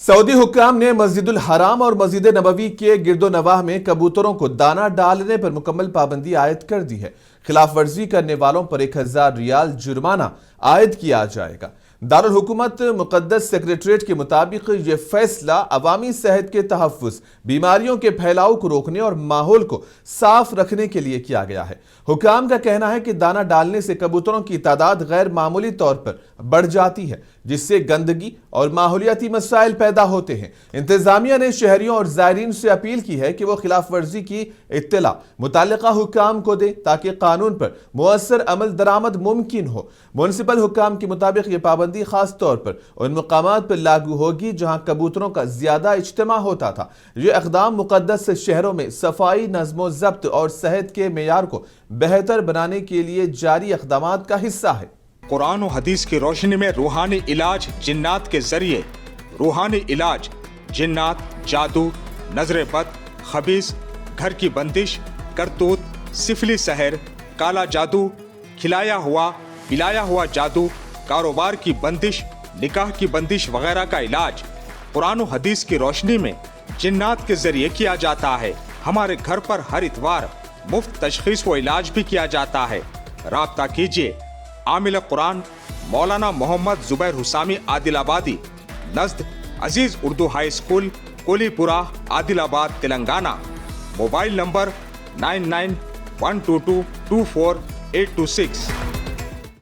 سعودی حکام نے مسجد الحرام اور مسجد نبوی کے گرد و نواح میں کبوتروں کو دانہ ڈالنے پر مکمل پابندی عائد کر دی ہے۔ خلاف ورزی کرنے والوں پر 1000 ریال جرمانہ عائد کیا جائے گا۔ دارالحکومت مقدس سیکریٹریٹ کے مطابق یہ فیصلہ عوامی صحت کے تحفظ، بیماریوں کے پھیلاؤ کو روکنے اور ماحول کو صاف رکھنے کے لیے کیا گیا ہے۔ حکام کا کہنا ہے کہ دانہ ڈالنے سے کبوتروں کی تعداد غیر معمولی طور پر بڑھ جاتی ہے، جس سے گندگی اور ماحولیاتی مسائل پیدا ہوتے ہیں۔ انتظامیہ نے شہریوں اور زائرین سے اپیل کی ہے کہ وہ خلاف ورزی کی اطلاع متعلقہ حکام کو دیں تاکہ قانون پر مؤثر عمل درآمد ممکن ہو۔ میونسپل حکام کے مطابق یہ پابندی خاص طور پر ان مقامات پر لاگو ہوگی جہاں کبوتروں کا زیادہ اجتماع ہوتا تھا۔ یہ اقدام مقدس شہروں میں صفائی، نظم و ضبط اور صحت کے معیار کو بہتر بنانے کے لیے جاری اقدامات کا حصہ ہے۔ قرآن و حدیث کی روشنی میں روحانی علاج جنات کے ذریعے۔ روحانی علاج جنات، جادو، نظر بد، خبیث، گھر کی بندش، کرتوت، سفلی سحر، کالا جادو، کھلایا ہوا پلایا ہوا جادو، کاروبار کی بندش، نکاح کی بندش وغیرہ کا علاج قرآن و حدیث کی روشنی میں جنات کے ذریعے کیا جاتا ہے۔ ہمارے گھر پر ہر اتوار مفت تشخیص و علاج بھی کیا جاتا ہے۔ رابطہ کیجیے عامل قرآن مولانا محمد زبیر حسامی عادل آبادی، نزد عزیز اردو ہائی اسکول، کولی پورہ، عادل آباد، تلنگانہ۔ Mobile number 9912224826۔